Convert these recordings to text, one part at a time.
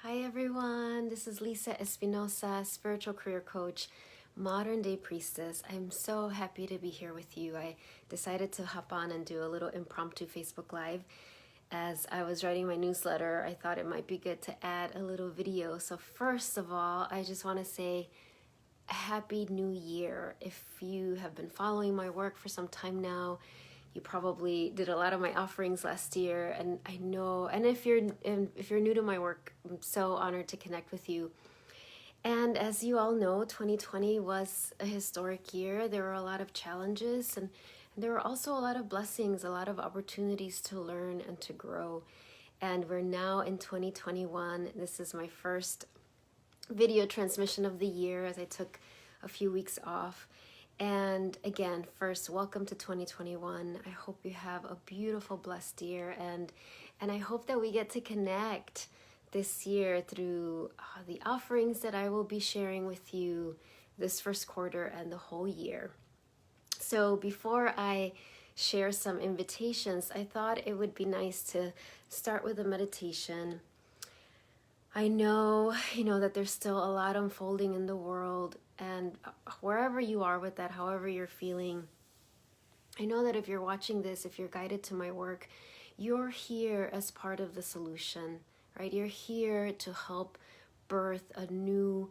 Hi everyone, this is Lisa Espinosa, spiritual career coach, modern day priestess. I'm so happy to be here with you. I decided to hop on and do a little impromptu Facebook Live. As I was writing my newsletter, I thought it might be good to add a little video. So first of all, I just want to say Happy New Year. If you have been following my work for some time now, you probably did a lot of my offerings last year, and I know, and if you're new to my work, I'm so honored to connect with you. And as you all know, 2020 was a historic year. There were a lot of challenges, and there were also a lot of blessings, a lot of opportunities to learn and to grow. And we're now in 2021. This is my first video transmission of the year as I took a few weeks off. And again, first, welcome to 2021. I hope you have a beautiful, blessed year, and I hope that we get to connect this year through the offerings that I will be sharing with you this first quarter and the whole year. So before I share some invitations, I thought it would be nice to start with a meditation. I know, that there's still a lot unfolding in the world, and wherever you are with that, however you're feeling, I know that if you're watching this, if you're guided to my work, you're here as part of the solution, right? You're here to help birth a new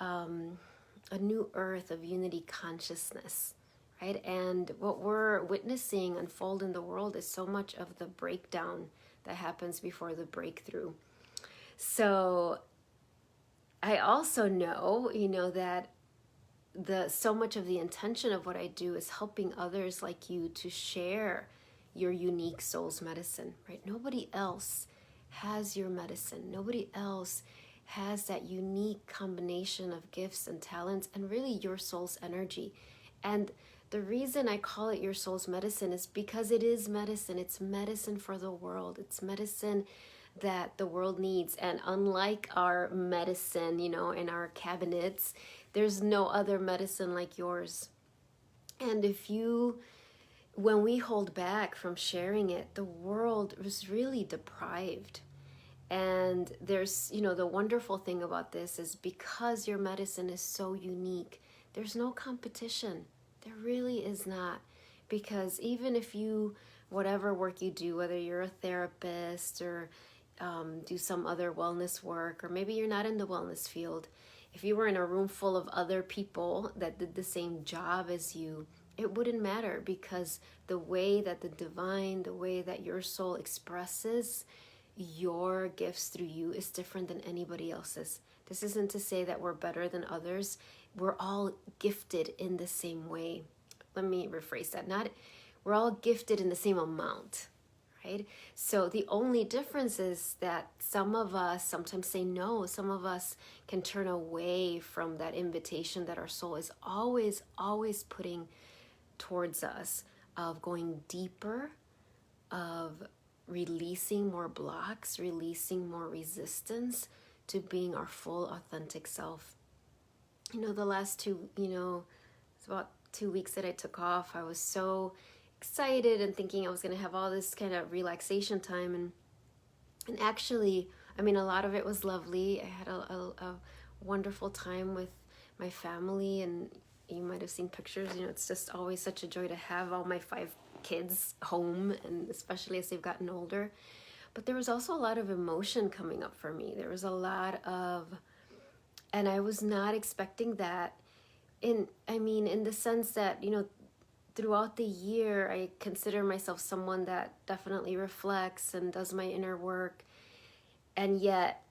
earth of unity consciousness, right? And what we're witnessing unfold in the world is so much of the breakdown that happens before the breakthrough. So I also know, that so much of the intention of what I do is helping others like you to share your unique soul's medicine, right? Nobody else has your medicine. Nobody else has that unique combination of gifts and talents and really your soul's energy. And the reason I call it your soul's medicine is because it is medicine. It's medicine for the world. It's medicine that the world needs. And unlike our medicine, in our cabinets, there's no other medicine like yours. And when we hold back from sharing it, the world was really deprived. And there's, the wonderful thing about this is because your medicine is so unique, there's no competition. There really is not. Because even if whatever work you do, whether you're a therapist or do some other wellness work, or maybe you're not in the wellness field, if you were in a room full of other people that did the same job as you, it wouldn't matter, because the way that the way that your soul expresses your gifts through you is different than anybody else's. This isn't to say that we're better than others. We're all gifted in the same way. Let me rephrase that. We're all gifted in the same amount, right? So the only difference is that some of us sometimes say no. Some of us can turn away from that invitation that our soul is always, always putting towards us, of going deeper, of releasing more blocks, releasing more resistance to being our full authentic self. The last it's about 2 weeks that I took off, I was so excited and thinking I was going to have all this kind of relaxation time, and actually, a lot of it was lovely. I had a wonderful time with my family, and you might have seen pictures. It's just always such a joy to have all my 5 kids home, and especially as they've gotten older. But there was also a lot of emotion coming up for me. There was a lot of, and I was not expecting that. In the sense that, throughout the year, I consider myself someone that definitely reflects and does my inner work. And yet,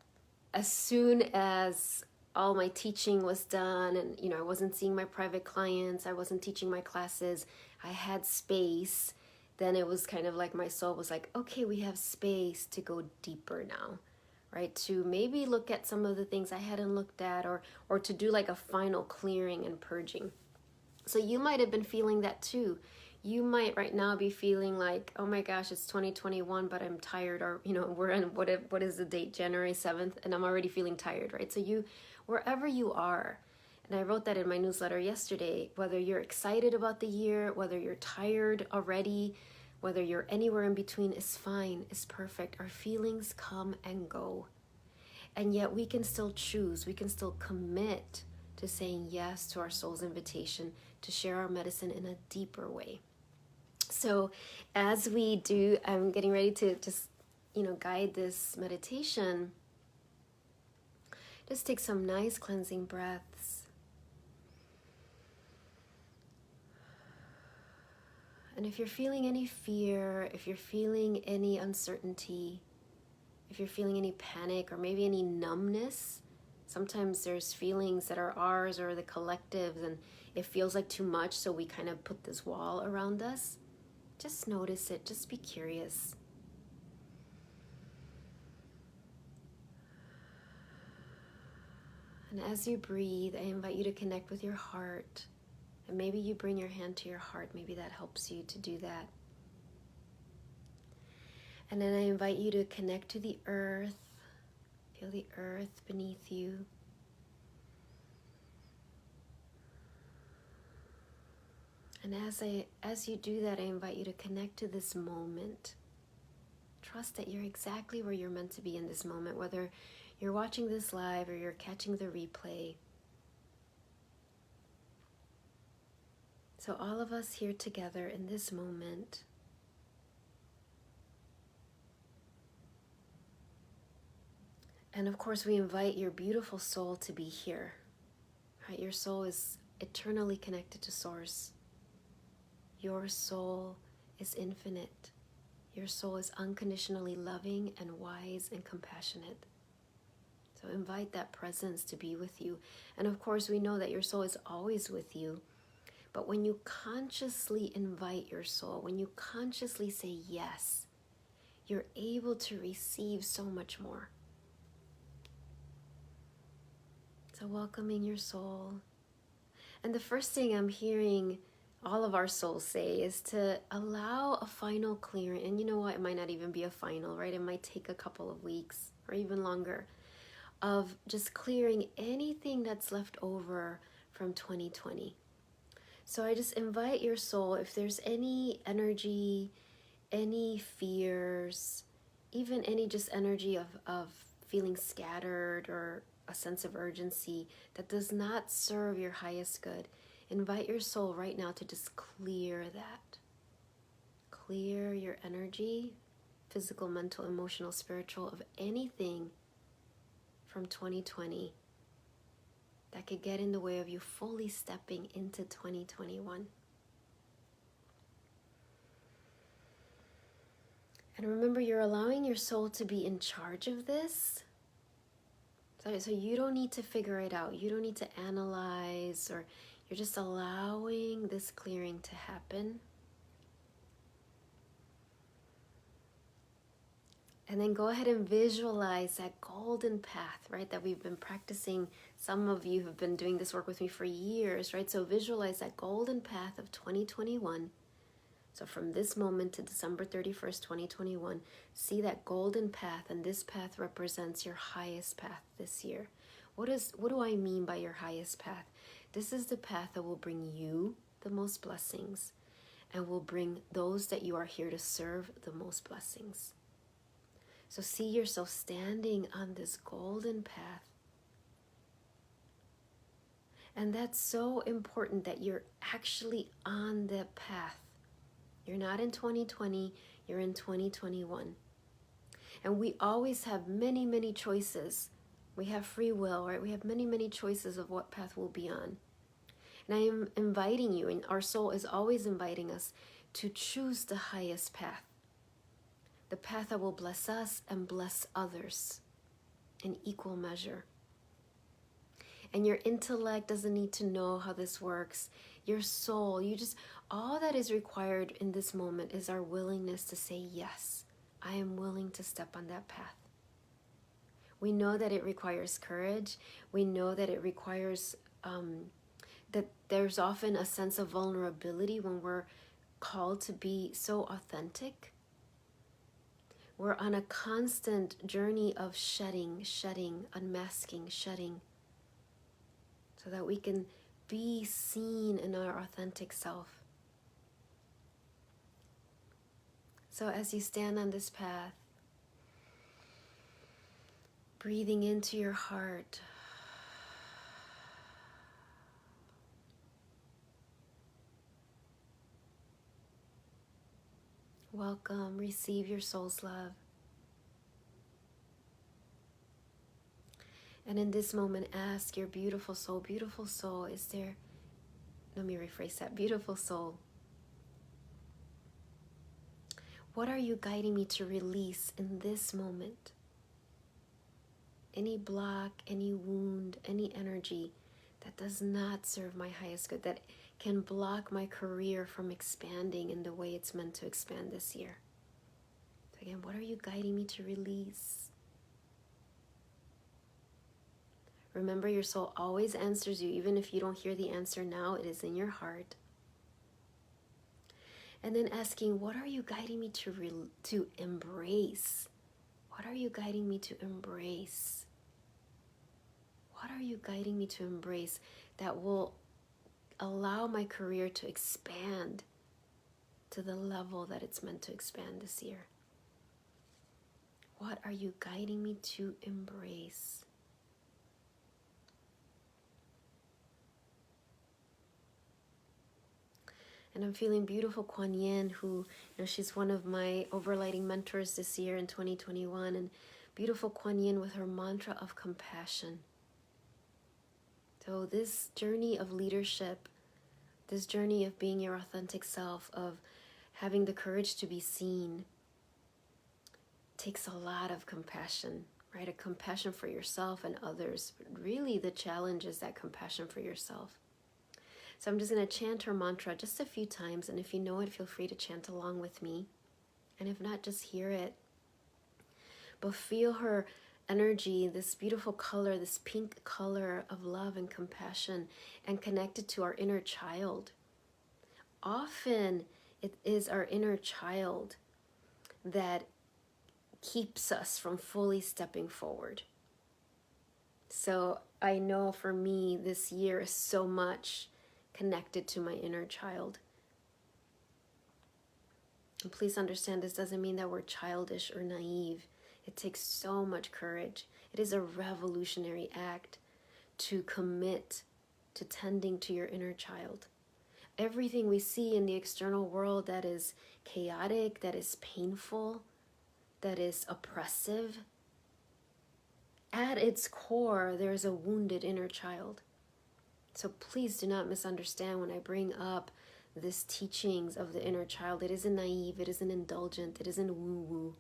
as soon as all my teaching was done and, I wasn't seeing my private clients, I wasn't teaching my classes, I had space, then it was kind of like my soul was like, okay, we have space to go deeper now, right? To maybe look at some of the things I hadn't looked at, or to do like a final clearing and purging. So you might have been feeling that too. You might right now be feeling like, oh my gosh, it's 2021, but I'm tired. Or, we're in, what is the date? January 7th, and I'm already feeling tired, right? So wherever you are, and I wrote that in my newsletter yesterday, whether you're excited about the year, whether you're tired already, whether you're anywhere in between, is fine, is perfect. Our feelings come and go. And yet we can still choose, we can still commit to saying yes to our soul's invitation to share our medicine in a deeper way. So as we do, I'm getting ready to just, guide this meditation. Just take some nice cleansing breaths. And if you're feeling any fear, if you're feeling any uncertainty, if you're feeling any panic or maybe any numbness, sometimes there's feelings that are ours or the collectives and it feels like too much, so we kind of put this wall around us. Just notice it, just be curious. And as you breathe, I invite you to connect with your heart. And maybe you bring your hand to your heart, maybe that helps you to do that. And then I invite you to connect to the earth. Feel the earth beneath you. And as you do that, I invite you to connect to this moment. Trust that you're exactly where you're meant to be in this moment, whether you're watching this live or you're catching the replay. So all of us here together in this moment. And of course, we invite your beautiful soul to be here. Right? Your soul is eternally connected to Source. Your soul is infinite. Your soul is unconditionally loving and wise and compassionate. So invite that presence to be with you. And of course, we know that your soul is always with you. But when you consciously invite your soul, when you consciously say yes, you're able to receive so much more. So welcoming your soul. And the first thing I'm hearing all of our souls say is to allow a final clearing. And you know what? It might not even be a final, right? It might take a couple of weeks or even longer of just clearing anything that's left over from 2020. So I just invite your soul, if there's any energy, any fears, even any just energy of feeling scattered or a sense of urgency that does not serve your highest good, invite your soul right now to just clear that. Clear your energy, physical, mental, emotional, spiritual, of anything from 2020 that could get in the way of you fully stepping into 2021. And remember, you're allowing your soul to be in charge of this. So you don't need to figure it out. You don't need to analyze, or you're just allowing this clearing to happen. And then go ahead and visualize that golden path, right, that we've been practicing. Some of you have been doing this work with me for years, right? So visualize that golden path of 2021. So from this moment to December 31st, 2021, see that golden path, and this path represents your highest path this year. What do I mean by your highest path? This is the path that will bring you the most blessings and will bring those that you are here to serve the most blessings. So see yourself standing on this golden path. And that's so important that you're actually on the path. You're not in 2020, you're in 2021. And we always have many, many choices. We have free will, right? We have many, many choices of what path we'll be on. And I am inviting you, and our soul is always inviting us to choose the highest path. The path that will bless us and bless others in equal measure. And your intellect doesn't need to know how this works. Your soul, all that is required in this moment is our willingness to say, yes, I am willing to step on that path. We know that it requires courage. We know that it requires, that there's often a sense of vulnerability when we're called to be so authentic. We're on a constant journey of shedding, unmasking, shedding, so that we can be seen in our authentic self. So as you stand on this path, Breathing into your heart. Welcome, receive your soul's love. And in this moment, ask your beautiful soul, is there, let me rephrase that, beautiful soul, what are you guiding me to release in this moment? Any block, any wound, any energy that does not serve my highest good, that can block my career from expanding in the way it's meant to expand this year. So again, what are you guiding me to release? Remember, your soul always answers you. Even if you don't hear the answer now, it is in your heart. And then asking, what are you guiding me to embrace? What are you guiding me to embrace? What are you guiding me to embrace that will allow my career to expand to the level that it's meant to expand this year? What are you guiding me to embrace? And I'm feeling beautiful Kuan Yin, who, she's one of my overlighting mentors this year in 2021. And beautiful Kuan Yin with her mantra of compassion. So this journey of leadership, this journey of being your authentic self, of having the courage to be seen, takes a lot of compassion, right? A compassion for yourself and others. But really the challenge is that compassion for yourself. So I'm just going to chant her mantra just a few times, and if you know it, feel free to chant along with me. And if not, just hear it. But feel her energy, this beautiful color, this pink color of love and compassion, and connect it to our inner child. Often it is our inner child that keeps us from fully stepping forward. So I know for me, this year is so much connected to my inner child. And please understand, this doesn't mean that we're childish or naive. It takes so much courage. It is a revolutionary act to commit to tending to your inner child. Everything we see in the external world that is chaotic, that is painful, that is oppressive, at its core, there is a wounded inner child. So please do not misunderstand when I bring up this teachings of the inner child. It isn't naive, it isn't indulgent, it isn't woo-woo.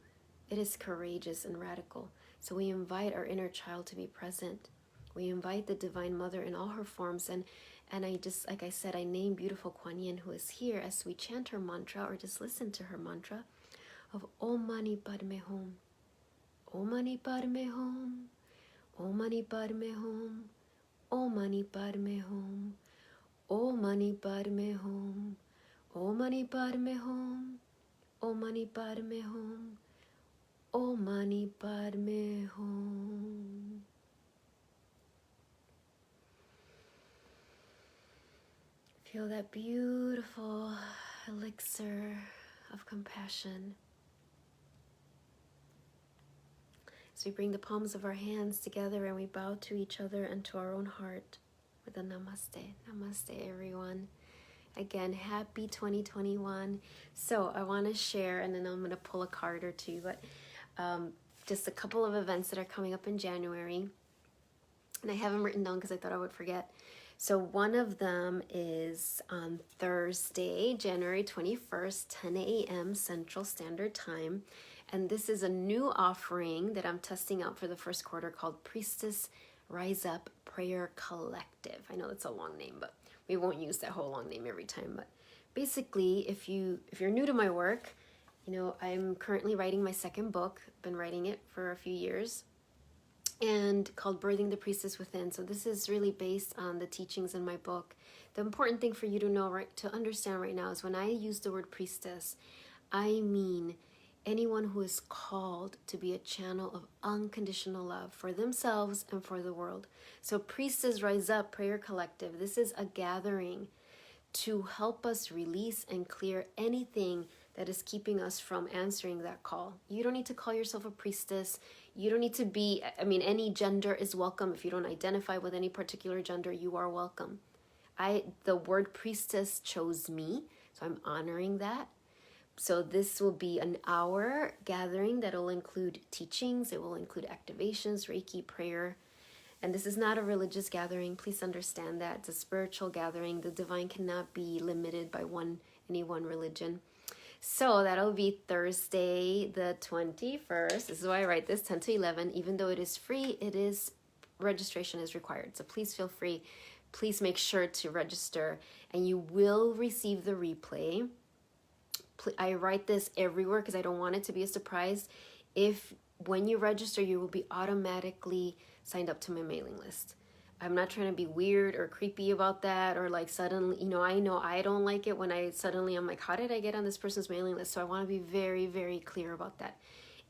It is courageous and radical. So we invite our inner child to be present. We invite the Divine Mother in all her forms. And I just, like I said, I name beautiful Kuan Yin, who is here, as we chant her mantra or just listen to her mantra of Om Mani Padme Hum. Om Mani Padme Hum. Om Mani Padme Hum. Om Mani Padme Hum. Om Mani Padme Hum. Om Mani Padme Hum. Om Mani Padme Hum. Om Mani Padme Hum. Feel that beautiful elixir of compassion. So we bring the palms of our hands together and we bow to each other and to our own heart with a namaste. Namaste, everyone. Again, happy 2021. So I want to share, and then I'm going to pull a card or two, but just a couple of events that are coming up in January. And I have them written down because I thought I would forget. So one of them is on Thursday, January 21st, 10 a.m. Central Standard Time. And this is a new offering that I'm testing out for the first quarter called Priestess Rise Up Prayer Collective. I know it's a long name, but we won't use that whole long name every time. But basically, if you're new to my work, I'm currently writing my second book. I've been writing it for a few years, and called Birthing the Priestess Within. So this is really based on the teachings in my book. The important thing for you to know, to understand right now, is when I use the word priestess, I mean anyone who is called to be a channel of unconditional love for themselves and for the world. So Priestess Rise Up Prayer Collective, this is a gathering to help us release and clear anything that is keeping us from answering that call. You don't need to call yourself a priestess. You don't need to be, any gender is welcome. If you don't identify with any particular gender, you are welcome. The word priestess chose me, so I'm honoring that. So this will be an hour gathering that will include teachings. It will include activations, Reiki, prayer. And this is not a religious gathering. Please understand that. It's a spiritual gathering. The divine cannot be limited by any one religion. So that'll be Thursday the 21st. This is why I write this, 10 to 11. Even though it is free, registration is required. So please feel free. Please make sure to register, and you will receive the replay. I write this everywhere because I don't want it to be a surprise. When you register, you will be automatically signed up to my mailing list. I'm not trying to be weird or creepy about that, or like suddenly, I know I don't like it when I'm like, how did I get on this person's mailing list? So I want to be very, very clear about that.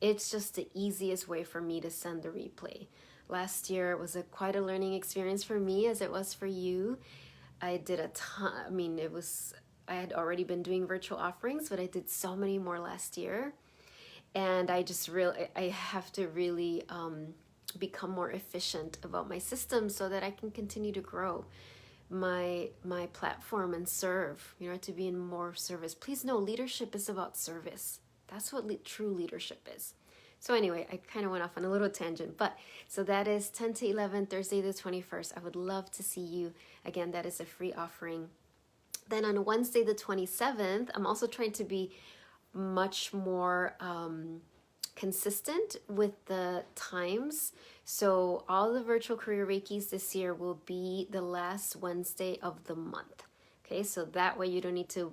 It's just the easiest way for me to send the replay. Last year was quite a learning experience for me, as it was for you. I did a ton. I had already been doing virtual offerings, but I did so many more last year. And I have to really become more efficient about my system so that I can continue to grow my platform and serve, to be in more service. Please know, leadership is about service. That's what true leadership is. So anyway, I kind of went off on a little tangent, but so that is 10 to 11, Thursday the 21st. I would love to see you. Again, that is a free offering. Then on Wednesday the 27th, I'm also trying to be much more consistent with the times. So all the virtual career Reikis this year will be the last Wednesday of the month. Okay, so that way you don't need to,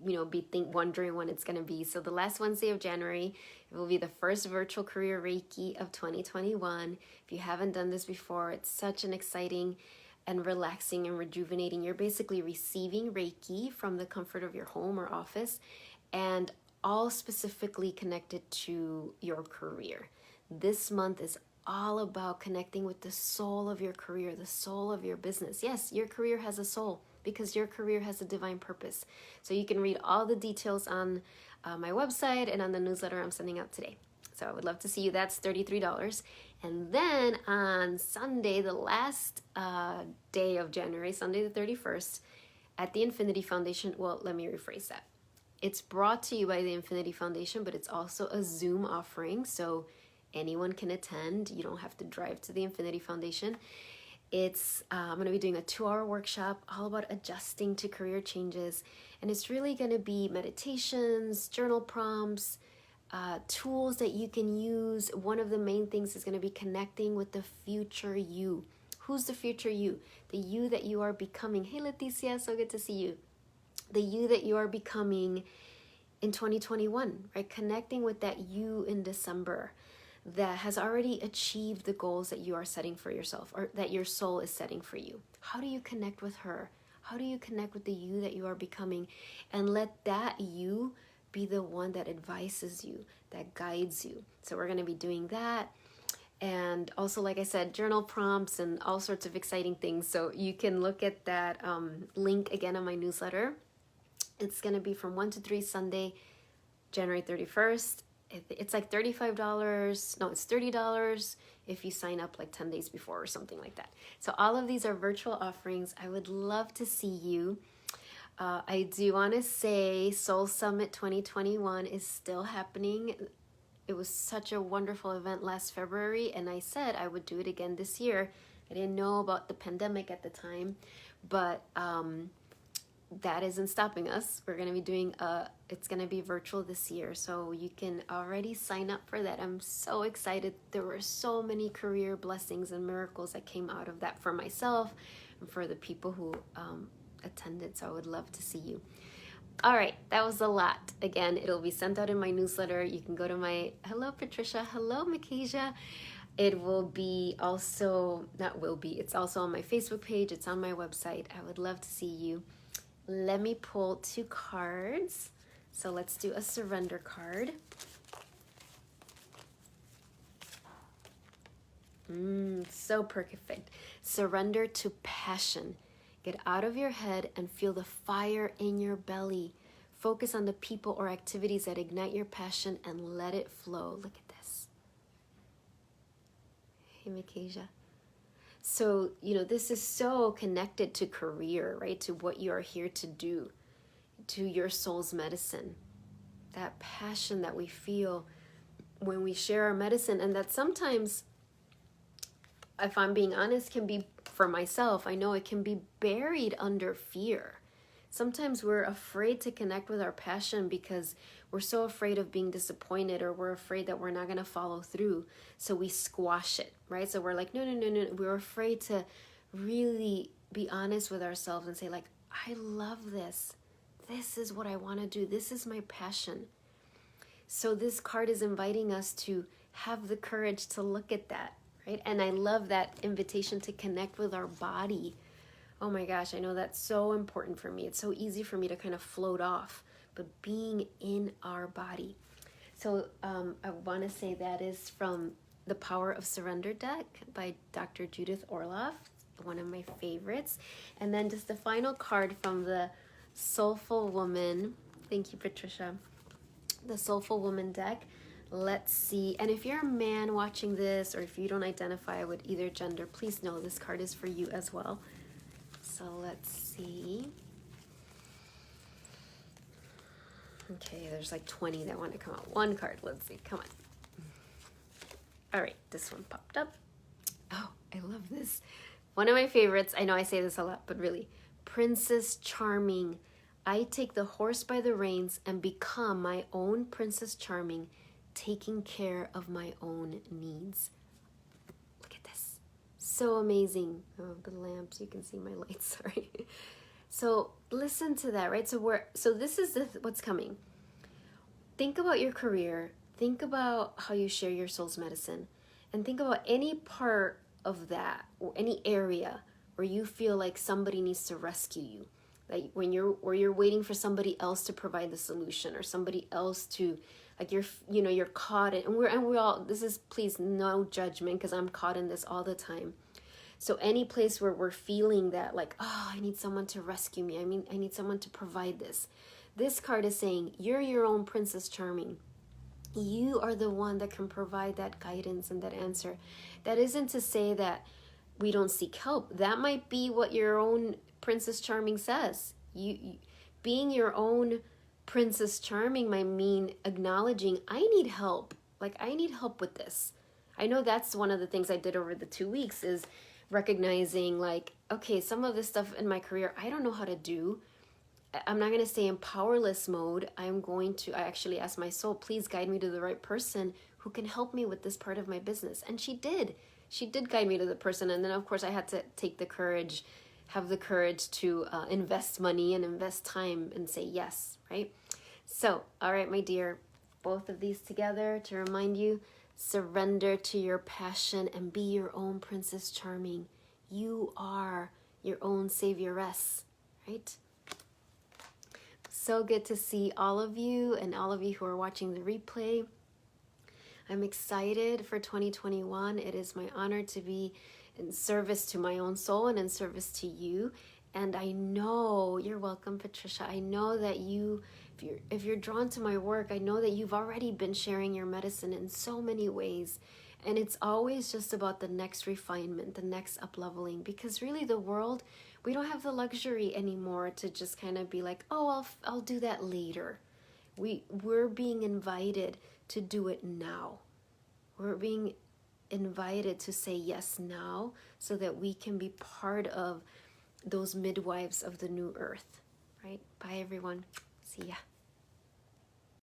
wondering when it's going to be. So the last Wednesday of January, it will be the first virtual career Reiki of 2021. If you haven't done this before, it's such an exciting and relaxing and rejuvenating. You're basically receiving Reiki from the comfort of your home or office, and all specifically connected to your career. This month is all about connecting with the soul of your career, the soul of your business. Yes, your career has a soul because your career has a divine purpose. So you can read all the details on my website and on the newsletter I'm sending out today. So I would love to see you. That's $33. And then on Sunday, the last day of January, Sunday the 31st, at the Infinity Foundation, well, let me rephrase that. It's brought to you by the Infinity Foundation, but it's also a Zoom offering, so anyone can attend. You don't have to drive to the Infinity Foundation. I'm going to be doing a 2-hour workshop all about adjusting to career changes, and it's really going to be meditations, journal prompts, tools that you can use. One of the main things is going to be connecting with the future you. Who's the future you? The you that you are becoming. Hey, Leticia, so good to see you. The you that you are becoming in 2021, right? Connecting with that you in December that has already achieved the goals that you are setting for yourself, or that your soul is setting for you. How do you connect with her? How do you connect with the you that you are becoming? And let that you be the one that advises you, that guides you. So we're going to be doing that. And also, like I said, journal prompts and all sorts of exciting things. So you can look at that link again on my newsletter. It's going to be from 1 to 3 Sunday, January 31st. It's like $35. No, it's $30 if you sign up like 10 days before or something like that. So all of these are virtual offerings. I would love to see you. I do want to say Seoul Summit 2021 is still happening. It was such a wonderful event last February, and I said I would do it again this year. I didn't know about the pandemic at the time, but that isn't stopping us. We're going to be doing it's going to be virtual this year, so you can already sign up for that. I'm so excited. There were so many career blessings and miracles that came out of that for myself and for the people who attended, so I would love to see you. All right, that was a lot. Again, it'll be sent out in my newsletter. You can go to my, hello Patricia, hello Makasia. It will be also, it's also on my Facebook page. It's on my website. I would love to see you. Let me pull 2 cards. So let's do a surrender card. So perfect. Surrender to passion. Get out of your head and feel the fire in your belly. Focus on the people or activities that ignite your passion and let it flow. Look at this. Hey, Mikasia. So, this is so connected to career, right? To what you are here to do, to your soul's medicine. That passion that we feel when we share our medicine, and that sometimes, if I'm being honest, can be, for myself, I know it can be buried under fear. Sometimes we're afraid to connect with our passion because we're so afraid of being disappointed, or we're afraid that we're not going to follow through. So we squash it, right? So we're like, no. We're afraid to really be honest with ourselves and say, like, I love this. This is what I want to do. This is my passion. So this card is inviting us to have the courage to look at that, right? And I love that invitation to connect with our body. Oh my gosh, I know that's so important for me. It's so easy for me to kind of float off, but being in our body. So I want to say that is from The Power of Surrender deck by Dr. Judith Orloff, one of my favorites. And then just the final card from the Soulful Woman. Thank you, Patricia. The Soulful Woman deck. Let's see. And if you're a man watching this, or if you don't identify with either gender, please know this card is for you as well. So let's see. Okay, there's like 20 that want to come out. One card, let's see, come on. All right, this one popped up. Oh, I love this. One of my favorites, I know I say this a lot, but really, Princess Charming. I take the horse by the reins and become my own Princess Charming, taking care of my own needs. Look at this. So amazing. Oh, the lamps, you can see my lights, sorry. So listen to that, right? So this is what's coming. Think about your career. Think about how you share your soul's medicine. And think about any part of that, or any area where you feel like somebody needs to rescue you. Like where you're waiting for somebody else to provide the solution, or somebody else to, like, you're caught in, and we all, this is, please, no judgment, because I'm caught in this all the time. So any place where we're feeling that, like, oh, I need someone to rescue me. I need someone to provide this. This card is saying you're your own Princess Charming. You are the one that can provide that guidance and that answer. That isn't to say that we don't seek help. That might be what your own Princess Charming says. You being your own Princess Charming might mean acknowledging, I need help. Like, I need help with this. I know that's one of the things I did over the 2 weeks, is recognizing, like, okay, some of this stuff in my career I don't know how to do. I'm not going to stay in powerless mode. I actually asked my soul, please guide me to the right person who can help me with this part of my business. And she did. She did guide me to the person. And then, of course, I had to have the courage to invest money and invest time and say yes, right? So, all right, my dear, both of these together to remind you, surrender to your passion and be your own Princess Charming. You are your own savioress, right? So good to see all of you, and all of you who are watching the replay. I'm excited for 2021. It is my honor to be in service to my own soul and in service to you. And I know, you're welcome, Patricia. I know that if you're drawn to my work, I know that you've already been sharing your medicine in so many ways. And it's always just about the next refinement, the next up-leveling, because really the world, we don't have the luxury anymore to just kind of be like, oh, I'll do that later. We're being invited to do it now. We're being invited to say yes now, so that we can be part of those midwives of the new earth, right? Bye, everyone. See ya.